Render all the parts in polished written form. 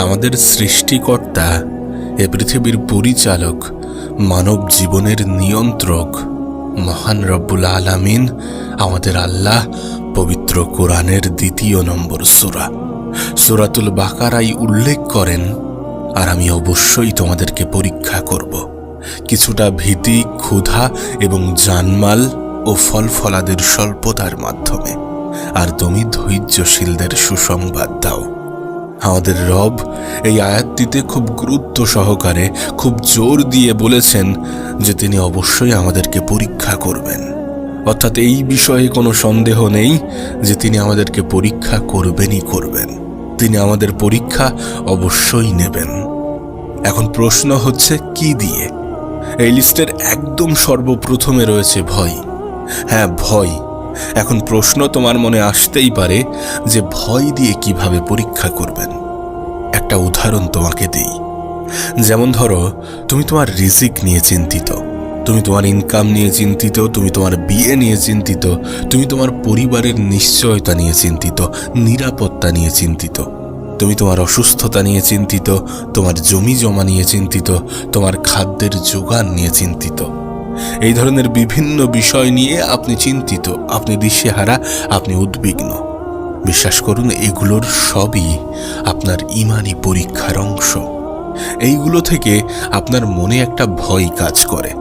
আমাদের সৃষ্টিকর্তা, এ পৃথিবীর পরিচালক, মানব জীবনের নিয়ন্ত্রক মহান রব্বুল আলামিন আমাদের আল্লাহ পবিত্র কোরআনের ২ নম্বর সূরা সূরাতুল বাকারায় উল্লেখ করেন, আর আমি অবশ্যই তোমাদেরকে পরীক্ষা করব কিছুটা ভীতি, ক্ষুধা এবং জানমাল ও ফলফলাদের স্বল্পতার মাধ্যমে, আর তুমি ধৈর্যশীলদের সুসংবাদ দাও। আমাদের রব এই আয়াতটিতে খুব গুরুত্ব সহকারে, খুব জোর দিয়ে বলেছেন যে তিনি অবশ্যই আমাদেরকে পরীক্ষা করবেন। অর্থাৎ এই বিষয়ে কোনো সন্দেহ নেই যে তিনি আমাদেরকে পরীক্ষা করবেনই করবেন। তিনি আমাদের পরীক্ষা অবশ্যই নেবেন। এখন প্রশ্ন হচ্ছে কি দিয়ে? এই লিস্টের একদম সর্বপ্রথমে রয়েছে ভয়। হ্যাঁ, ভয়। এখন প্রশ্ন তোমার মনে আসতেই পারে যে ভয় দিয়ে কিভাবে পরীক্ষা করবেন। একটা উদাহরণ তোমাকে দেই। যেমন ধরো, তুমি তোমার রিজিক নিয়ে চিন্তিত, তুমি তোমার ইনকাম নিয়ে চিন্তিত, তুমি তোমার বিয়ে নিয়ে চিন্তিত, তুমি তোমার পরিবারের নিশ্চয়তা নিয়ে চিন্তিত, নিরাপত্তা নিয়ে চিন্তিত, তুমি তোমার অসুস্থতা নিয়ে চিন্তিত, তোমার জমি জমা নিয়ে চিন্তিত, তোমার খাদ্যের যোগান নিয়ে চিন্তিত। এই ধরনের বিভিন্ন বিষয় নিয়ে আপনি চিন্তিত, আপনি দিশেহারা, আপনি উদ্বিগ্ন। বিশ্বাস করুন, এগুলোর সবই আপনার ঈমানি পরীক্ষার অংশ। এইগুলো থেকে আপনার মনে একটা ভয় কাজ করে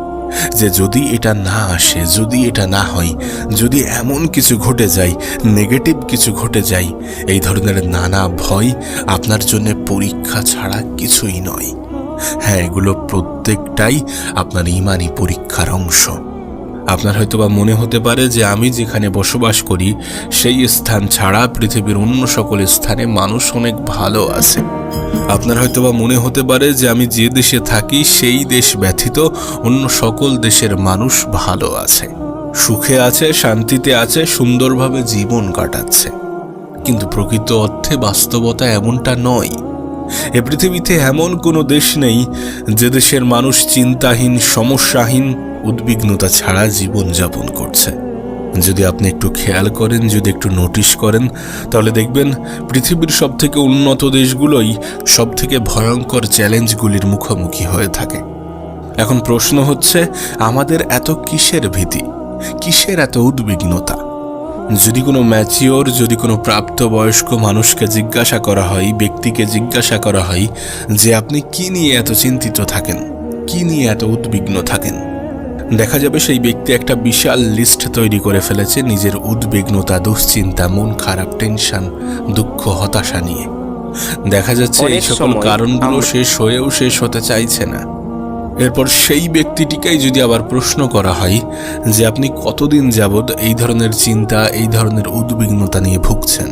যে যদি এটা না আসে, যদি এটা না হয়, যদি এমন কিছু ঘটে যায়, নেগেটিভ কিছু ঘটে যায়, এই ধরনের নানা ভয় আপনার জন্য পরীক্ষা ছাড়া কিছুই নয়। হ্যাঁ, এগুলো প্রত্যেকটাই আপনার ঈমানি পরীক্ষার অংশ। আপনার হয়তোবা মনে হতে পারে যে আমি যেখানে বসবাস করি সেই স্থান ছাড়া পৃথিবীর অন্য সকল স্থানে মানুষ অনেক ভালো আছে। আপনার হয়তোবা মনে হতে পারে যে আমি যে দেশে থাকি সেই দেশ ব্যতীত অন্য সকল দেশের মানুষ ভালো আছে, সুখে আছে, শান্তিতে আছে, সুন্দরভাবে জীবন কাটাচ্ছে। কিন্তু প্রকৃত অর্থে বাস্তবতা এমনটা নয়। এ পৃথিবীতে এমন কোনো দেশ নেই যে দেশের মানুষ চিন্তাহীন, সমস্যাহীন, উদ্বিগ্নতা ছাড়া জীবনযাপন করছে। যদি আপনি একটু খেয়াল করেন, যদি একটু নোটিশ করেন, তাহলে দেখবেন পৃথিবীর সবথেকে উন্নত দেশগুলোই সবথেকে ভয়ঙ্কর চ্যালেঞ্জগুলির মুখোমুখি হয়ে থাকে। এখন প্রশ্ন হচ্ছে, আমাদের এত কিসের ভীতি, কিসের এত উদ্বিগ্নতা? যদি কোনো ম্যাচিওর, যদি কোনো প্রাপ্তবয়স্ক মানুষকে জিজ্ঞাসা করা হয়, ব্যক্তিকে জিজ্ঞাসা করা হয় যে আপনি কি নিয়ে এত চিন্তিত থাকেন, কি নিয়ে এত উদ্বিগ্ন থাকেন, দেখা যাবে সেই ব্যক্তি একটা বিশাল লিস্ট তৈরি করে ফেলেছে নিজের উদ্বিগ্নতা, দুশ্চিন্তা, মন খারাপ, টেনশন, দুঃখ, হতাশা নিয়ে। দেখা যাচ্ছে এই সকল কারণগুলো শেষ হয়েও শেষ হতে চাইছে না। এরপর সেই ব্যক্তিটিকেই যদি আবার প্রশ্ন করা হয় যে আপনি কতদিন যাবৎ এই ধরনের চিন্তা, এই ধরনের উদ্বিগ্নতা নিয়ে ভুগছেন,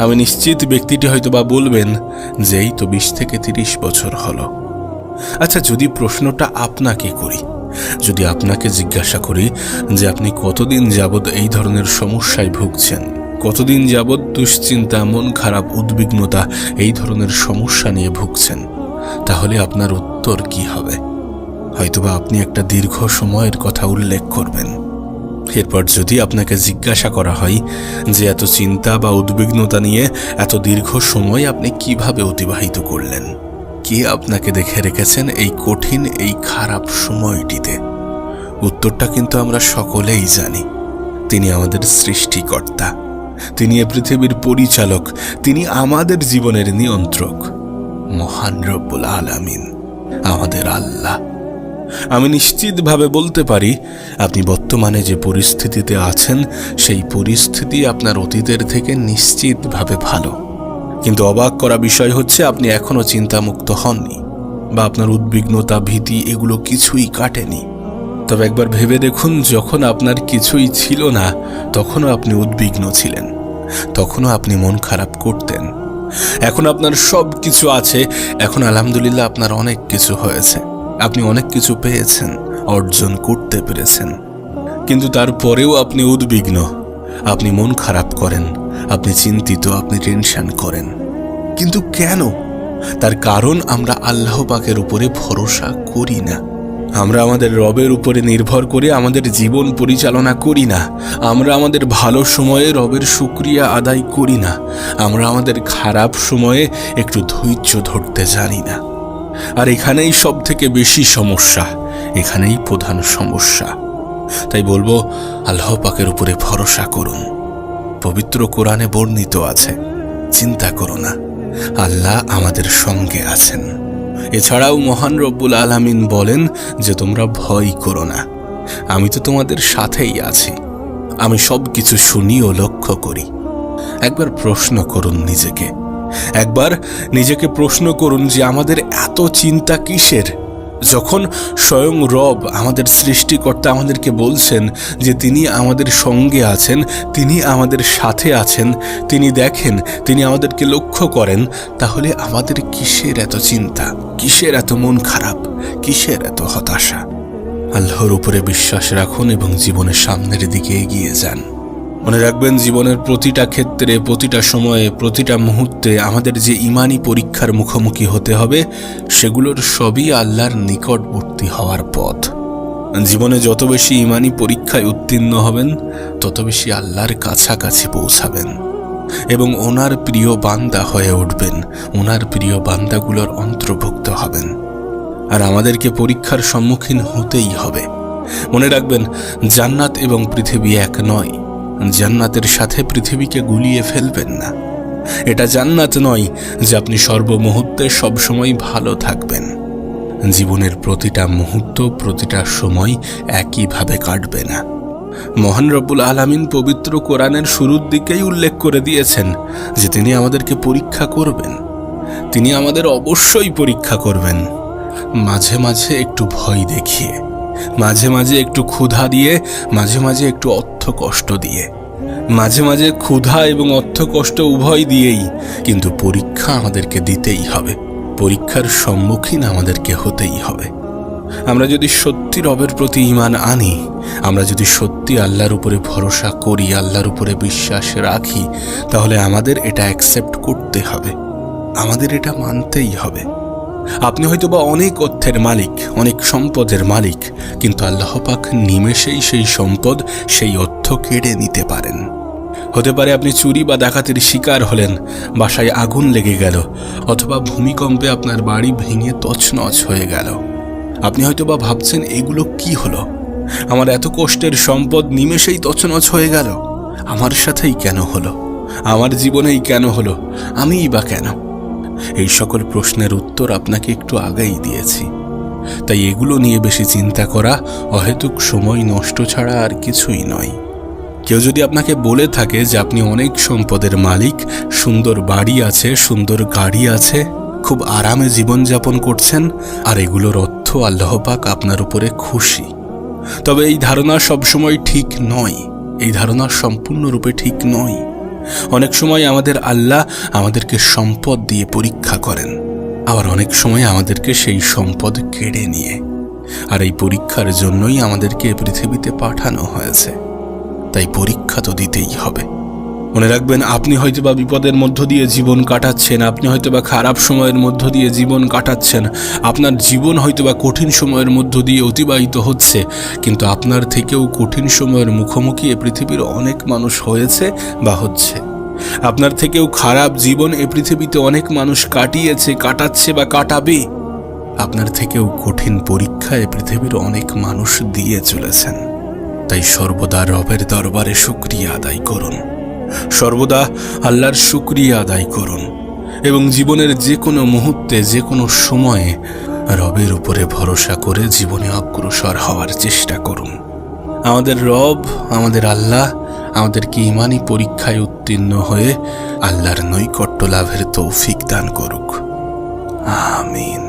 আমি নিশ্চিত ব্যক্তিটি হয়তোবা বলবেন যে এই তো 20 থেকে 30 বছর হলো। আচ্ছা, যদি প্রশ্নটা আপনাকে করি, যদি আপনাকে জিজ্ঞাসা করি যে আপনি কতদিন যাবৎ এই ধরনের সমস্যায় ভুগছেন, কতদিন যাবৎ দুশ্চিন্তা, মন খারাপ, উদ্বিগ্নতা, এই ধরনের সমস্যা নিয়ে ভুগছেন, তাহলে আপনার উত্তর কি হবে? হয়তোবা আপনি একটা দীর্ঘ সময়ের কথা উল্লেখ করবেন। এরপর যদি আপনাকে জিজ্ঞাসা করা হয় যে এত চিন্তা বা উদ্বিগ্নতা নিয়ে এত দীর্ঘ সময় আপনি কিভাবে অতিবাহিত করলেন, কে আপনাকে দেখে রেখেছেন এই কঠিন, এই খারাপ সময়টিতে, উত্তরটা কিন্তু আমরা সকলেই জানি। তিনি আমাদের সৃষ্টিকর্তা, তিনি এ পৃথিবীর পরিচালক, তিনি আমাদের জীবনের নিয়ন্ত্রক, মহান রব্বুল আলামিন, আমাদের আল্লাহ। আমি নিশ্চিতভাবে বলতে পারি আপনি বর্তমানে যে পরিস্থিতিতে আছেন সেই পরিস্থিতি আপনার অতীতের থেকে নিশ্চিতভাবে ভালো। কিন্তু অবাক করা বিষয় হচ্ছে আপনি এখনো চিন্তামুক্ত হননি, বা আপনার উদ্বিগ্নতা, ভীতি এগুলো কিছুই কাটেনি। তবে একবার ভেবে দেখুন, যখন আপনার কিছুই ছিল না তখনও আপনি উদ্বিগ্ন ছিলেন, তখনও আপনি মন খারাপ করতেন। এখন আপনার সব কিছু আছে, এখন আলহামদুলিল্লাহ আপনার অনেক কিছু হয়েছে, আপনি অনেক কিছু পেয়েছেন, অর্জন করতে পেরেছেন, কিন্তু তারপরেও আপনি উদ্বিগ্ন, আপনি মন খারাপ করেন, আপনি চিন্তিত, আপনি টেনশন করেন। কিন্তু কেন? তার কারণ আমরা আল্লাহ পাকের উপরে ভরসা করি না, আমরা আমাদের রবের উপরে নির্ভর করে আমাদের জীবন পরিচালনা করি না। আমরা আমাদের ভালো সময়ে রবের শুকরিয়া আদায় করি না। আমরা আমাদের খারাপ সময়ে একটু ধৈর্য ধরতে জানি না। আর এখানেই সব থেকে বেশি সমস্যা, এখানেই প্রধান সমস্যা। তাই বলবো, আল্লাহ পাকের উপরে ভরসা করুন। পবিত্র কোরআনে বর্ণিত আছে, চিন্তা করো না, আল্লাহ আমাদের সঙ্গে আছেন। এছাড়াও মহান রব্বুল আলামিন বলেন যে তোমরা ভয় করো না, আমি তো তোমাদের সাথেই আছি, আমি সব কিছু শুনি ও লক্ষ্য করি। একবার প্রশ্ন করুন নিজেকে, একবার নিজেকে প্রশ্ন করুন যে আমাদের এত চিন্তা কিসের, যখন স্বয়ং রব আমাদের সৃষ্টিকর্তা আমাদেরকে বলছেন যে তিনি আমাদের সঙ্গে আছেন, তিনি আমাদের সাথে আছেন, তিনি দেখেন, তিনি আমাদেরকে লক্ষ্য করেন। তাহলে আমাদের কিসের এত চিন্তা, কিসের এত মন খারাপ, কিসের এত হতাশা? আল্লাহর উপরে বিশ্বাস রাখুন এবং জীবনের সামনের দিকে এগিয়ে যান। মনে রাখবেন, জীবনের প্রতিটা ক্ষেত্রে, প্রতিটা সময়ে, প্রতিটা মুহূর্তে আমাদের যে ইমানি পরীক্ষার মুখোমুখি হতে হবে, সেগুলোর সবই আল্লাহর নিকটবর্তী হওয়ার পথ। জীবনে যত বেশি ইমানি পরীক্ষায় উত্তীর্ণ হবেন, তত বেশি আল্লাহর কাছাকাছি পৌঁছাবেন এবং ওনার প্রিয় বান্দা হয়ে উঠবেন, ওনার প্রিয় বান্দাগুলোর অন্তর্ভুক্ত হবেন। আর আমাদেরকে পরীক্ষার সম্মুখীন হতেই হবে। মনে রাখবেন, জান্নাত এবং পৃথিবী এক নয়। জান্নাতের সাথে পৃথিবীকে গুলিয়ে ফেলবেন না। এটা জান্নাত নয় যে আপনি সর্বমুহূর্তে সবসময় ভালো থাকবেন। জীবনের প্রতিটা মুহূর্ত, প্রতিটা সময় একইভাবে কাটবে না। মহান রব্বুল আলামিন পবিত্র কোরআনের শুরুর দিকেই উল্লেখ করে দিয়েছেন যে তিনি আমাদেরকে পরীক্ষা করবেন। তিনি আমাদের অবশ্যই পরীক্ষা করবেন, মাঝে মাঝে একটু ভয় দেখিয়ে, মাঝে মাঝে একটু ক্ষুধা দিয়ে, মাঝে মাঝে একটু অর্থ কষ্ট দিয়ে, মাঝে মাঝে ক্ষুধা এবং অর্থ কষ্ট উভয় দিয়েই, কিন্তু পরীক্ষা আমাদেরকে দিতেই হবে। পরীক্ষার সম্মুখীন আমাদেরকে হতেই হবে। আমরা যদি সত্যি রবের প্রতি ঈমান আনি, আমরা যদি সত্যি আল্লাহর উপরে ভরসা করি, আল্লাহর উপরে বিশ্বাস রাখি, তাহলে আমাদের এটা অ্যাকসেপ্ট করতে হবে, আমাদের এটা মানতেই হবে। আপনি হয়তোবা অনেক অর্থের মালিক, অনেক সম্পদের মালিক, কিন্তু আল্লাহ পাক নিমেষেই সেই সম্পদ, সেই অর্থ কেড়ে নিতে পারেন। হতে পারে আপনি চুরি বা ডাকাতির শিকার হলেন, বাসায় আগুন লেগে গেল, অথবা ভূমিকম্পে আপনার বাড়ি ভেঙে তছনছ হয়ে গেল। আপনি হয়তোবা ভাবছেন, এগুলো কি হলো? আমার এত কষ্টের সম্পদ নিমেষেই তছনছ হয়ে গেল, আমার সাথেই কেন হলো? আমার জীবনেই কেন হলো? আমিই বা কেন? এই সকল প্রশ্নের উত্তর আপনাকে একটু আগেই দিয়েছি। তাই এগুলো নিয়ে বেশি চিন্তা করা অহেতুক সময় নষ্ট ছাড়া আর কিছুই নয়। কেউ যদি আপনাকে বলে থাকে যে আপনি অনেক সম্পদের মালিক, সুন্দর বাড়ি আছে, সুন্দর গাড়ি আছে, খুব আরামে জীবনযাপন করছেন, আর এগুলোর অর্থ আল্লাহ পাক আপনার উপরে খুশি, তবে এই ধারণা সবসময় ঠিক নয়। এই ধারণা সম্পূর্ণরূপে ঠিক নয়। অনেক সময় আমাদের আল্লাহ আমাদেরকে সম্পদ দিয়ে পরীক্ষা করেন, আবার অনেক সময় আমাদেরকে সেই সম্পদ কেড়ে নিয়ে। আর এই পরীক্ষার জন্যই আমাদেরকে পৃথিবীতে পাঠানো হয়েছে। তাই পরীক্ষা তো দিতেই হবে। মনে রাখবেন, আপনি হয়তোবা বিপদের মধ্য দিয়ে জীবন কাটাচ্ছেন, আপনি হয়তোবা খারাপ সময়ের মধ্য দিয়ে জীবন কাটাচ্ছেন, আপনার জীবন হয়তোবা কঠিন সময়ের মধ্য দিয়ে অতিবাহিত হচ্ছে, কিন্তু আপনার থেকেও কঠিন সময়ের মুখোমুখি এ পৃথিবীর অনেক মানুষ হয়েছে বা হচ্ছে। আপনার থেকেও খারাপ জীবন এ পৃথিবীতে অনেক মানুষ কাটিয়েছে, কাটাচ্ছে বা কাটাবে। আপনার থেকেও কঠিন পরীক্ষা এ পৃথিবীর অনেক মানুষ দিয়ে চলেছেন। তাই সর্বদা রবের দরবারে শুকরিয়া আদায় করুন, সর্বদা আল্লাহর শুকরিয়া আদায় করুন এবং জীবনের যে কোনো মুহূর্তে, যে কোনো সময়ে রবের উপরে ভরসা করে জীবনে অগ্রসর হওয়ার চেষ্টা করুন। আমাদের রব, আমাদের আল্লাহ আমাদেরকে ঈমানি পরীক্ষায় উত্তীর্ণ হয়ে আল্লাহর নৈকট্য লাভের তৌফিক দান করুক। আমিন।